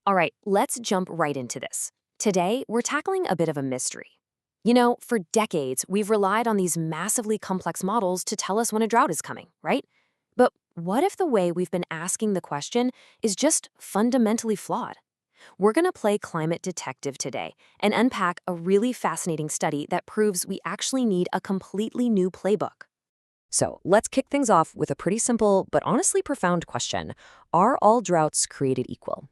All right, let's jump right into this. Today, we're tackling a bit of a mystery. For decades, we've relied on these massively complex models to tell us when a drought is coming, right? But what if the way we've been asking the question is just fundamentally flawed? We're going to play climate detective today and unpack a really fascinating study that proves we actually need a completely new playbook. So let's kick things off with a pretty simple but honestly profound question. Are all droughts created equal?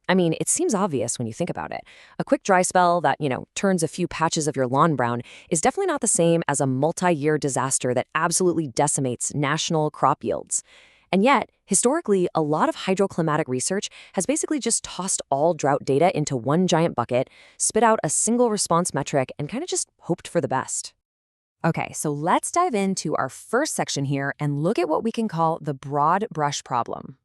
I mean, it seems obvious when you think about it. A quick dry spell that, turns a few patches of your lawn brown is definitely not the same as a multi-year disaster that absolutely decimates national crop yields. And yet, historically, a lot of hydroclimatic research has basically just tossed all drought data into one giant bucket, spit out a single response metric, and kind of just hoped for the best. Okay, so let's dive into our first section here and look at what we can call the broad brush problem.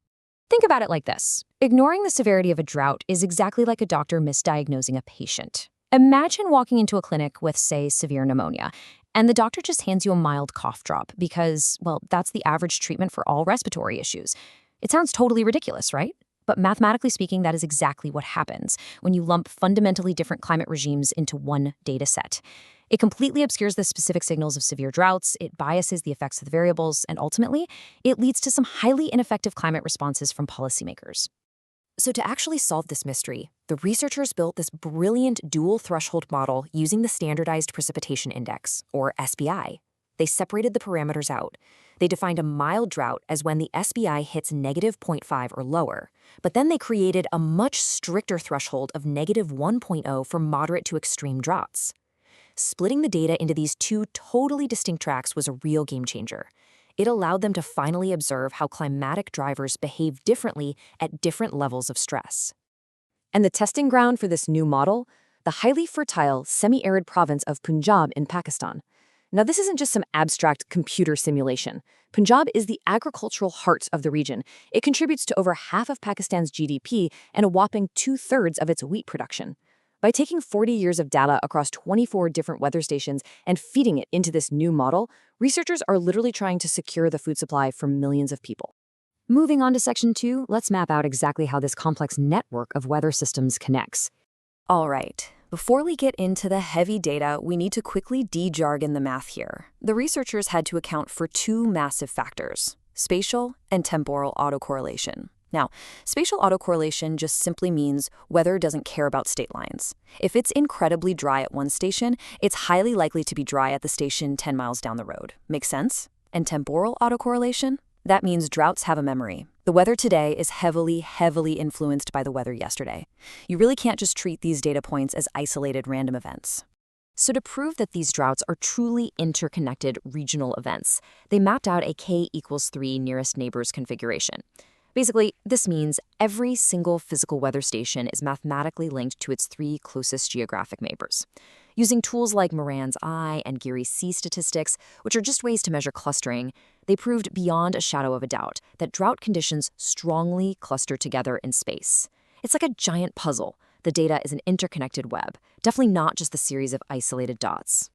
Think about it like this. Ignoring the severity of a drought is exactly like a doctor misdiagnosing a patient. Imagine walking into a clinic with, say, severe pneumonia, and the doctor just hands you a mild cough drop because, well, that's the average treatment for all respiratory issues. It sounds totally ridiculous, right? But mathematically speaking, that is exactly what happens when you lump fundamentally different climate regimes into one data set. It completely obscures the specific signals of severe droughts, it biases the effects of the variables, and ultimately, it leads to some highly ineffective climate responses from policymakers. So to actually solve this mystery, the researchers built this brilliant dual threshold model using the Standardized Precipitation Index, or SPI. They separated the parameters out. They defined a mild drought as when the SPI hits -0.5 or lower, but then they created a much stricter threshold of -1.0 for moderate to extreme droughts. Splitting the data into these two totally distinct tracks was a real game changer. It allowed them to finally observe how climatic drivers behave differently at different levels of stress. And the testing ground for this new model? The highly fertile, semi-arid province of Punjab in Pakistan. Now, this isn't just some abstract computer simulation. Punjab is the agricultural heart of the region. It contributes to over half of Pakistan's GDP and a whopping 2/3 of its wheat production. By taking 40 years of data across 24 different weather stations and feeding it into this new model, researchers are literally trying to secure the food supply for millions of people. Moving on to Section 2, let's map out exactly how this complex network of weather systems connects. All right, before we get into the heavy data, we need to quickly de-jargon the math here. The researchers had to account for two massive factors: spatial and temporal autocorrelation. Now, spatial autocorrelation just simply means weather doesn't care about state lines. If it's incredibly dry at one station, it's highly likely to be dry at the station 10 miles down the road. Make sense? And temporal autocorrelation? That means droughts have a memory. The weather today is heavily influenced by the weather yesterday. You really can't just treat these data points as isolated random events. So to prove that these droughts are truly interconnected regional events, they mapped out a k=3 nearest neighbors configuration. Basically, this means every single physical weather station is mathematically linked to its 3 closest geographic neighbors. Using tools like Moran's I and 𝗬𝗰𝗂𝘂 statistics, which are just ways to measure clustering, they proved beyond a shadow of a doubt that drought conditions strongly cluster together in space. It's like a giant puzzle. The data is an interconnected web, definitely not just a series of isolated dots.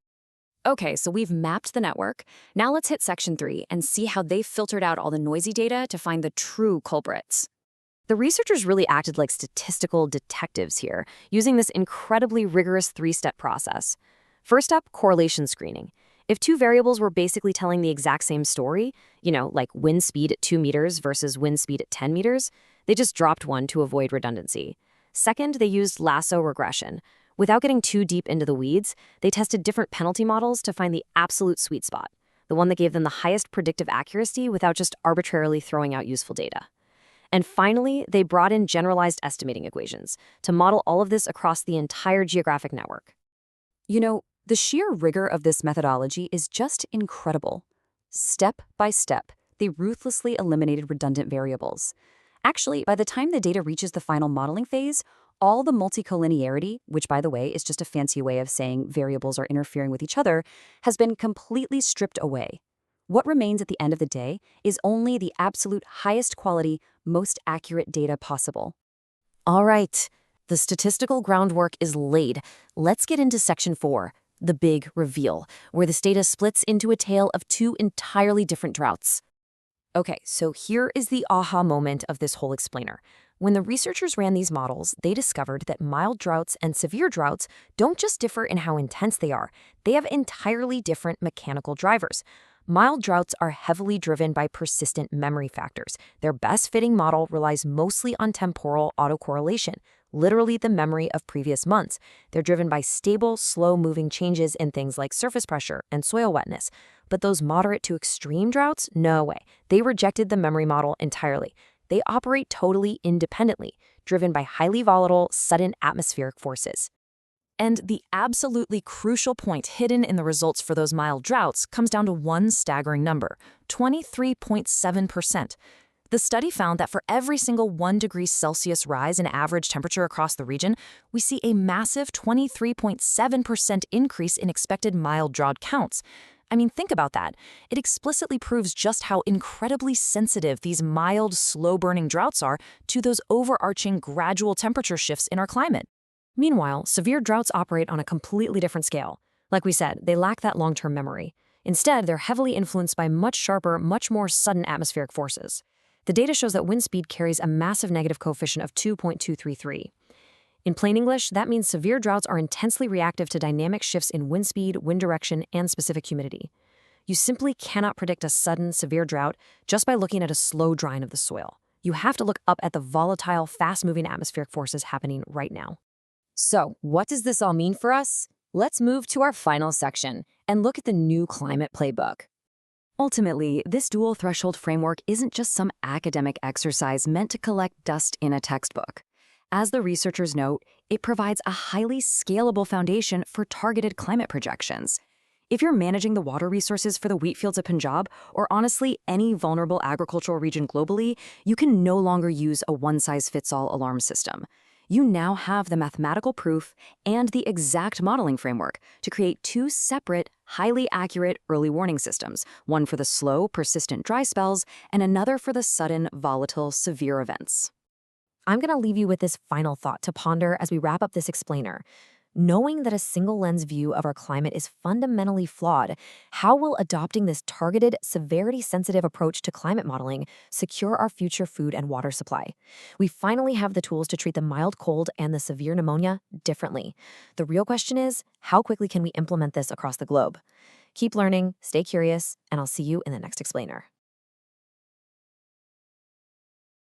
Okay, so we've mapped the network. Now let's hit Section 3 and see how they filtered out all the noisy data to find the true culprits. The researchers really acted like statistical detectives here, using this incredibly rigorous 3-step process. First up, correlation screening. If two variables were basically telling the exact same story, like wind speed at 2 meters versus wind speed at 10 meters, they just dropped one to avoid redundancy. Second, they used lasso regression. Without getting too deep into the weeds, they tested different penalty models to find the absolute sweet spot, the one that gave them the highest predictive accuracy without just arbitrarily throwing out useful data. And finally, they brought in generalized estimating equations to model all of this across the entire geographic network. The sheer rigor of this methodology is just incredible. Step by step, they ruthlessly eliminated redundant variables. Actually, by the time the data reaches the final modeling phase, all the multicollinearity, which by the way is just a fancy way of saying variables are interfering with each other, has been completely stripped away. What remains at the end of the day is only the absolute highest quality, most accurate data possible. All right, the statistical groundwork is laid. Let's get into Section 4, the big reveal, where this data splits into a tale of two entirely different droughts. Okay, so here is the aha moment of this whole explainer. When the researchers ran these models, they discovered that mild droughts and severe droughts don't just differ in how intense they are, they have entirely different mechanical drivers. Mild droughts are heavily driven by persistent memory factors. Their best-fitting model relies mostly on temporal autocorrelation, literally the memory of previous months. They're driven by stable, slow-moving changes in things like surface pressure and soil wetness. But those moderate to extreme droughts? No way. They rejected the memory model entirely. They operate totally independently, driven by highly volatile, sudden atmospheric forces. And the absolutely crucial point hidden in the results for those mild droughts comes down to one staggering number, 23.7%. The study found that for every single 1 degree Celsius rise in average temperature across the region, we see a massive 23.7% increase in expected mild drought counts. I mean, think about that. It explicitly proves just how incredibly sensitive these mild, slow-burning droughts are to those overarching gradual temperature shifts in our climate. Meanwhile, severe droughts operate on a completely different scale. Like we said, they lack that long-term memory. Instead, they're heavily influenced by much sharper, much more sudden atmospheric forces. The data shows that wind speed carries a massive negative coefficient of 2.233. In plain English, that means severe droughts are intensely reactive to dynamic shifts in wind speed, wind direction, and specific humidity. You simply cannot predict a sudden, severe drought just by looking at a slow drying of the soil. You have to look up at the volatile, fast-moving atmospheric forces happening right now. So, what does this all mean for us? Let's move to our final section and look at the new climate playbook. Ultimately, this dual threshold framework isn't just some academic exercise meant to collect dust in a textbook. As the researchers note, it provides a highly scalable foundation for targeted climate projections. If you're managing the water resources for the wheat fields of Punjab, or honestly any vulnerable agricultural region globally, you can no longer use a one-size-fits-all alarm system. You now have the mathematical proof and the exact modeling framework to create two separate, highly accurate early warning systems, one for the slow, persistent dry spells and another for the sudden, volatile, severe events. I'm going to leave you with this final thought to ponder as we wrap up this explainer. Knowing that a single-lens view of our climate is fundamentally flawed, how will adopting this targeted, severity-sensitive approach to climate modeling secure our future food and water supply? We finally have the tools to treat the mild cold and the severe pneumonia differently. The real question is, how quickly can we implement this across the globe? Keep learning, stay curious, and I'll see you in the next explainer.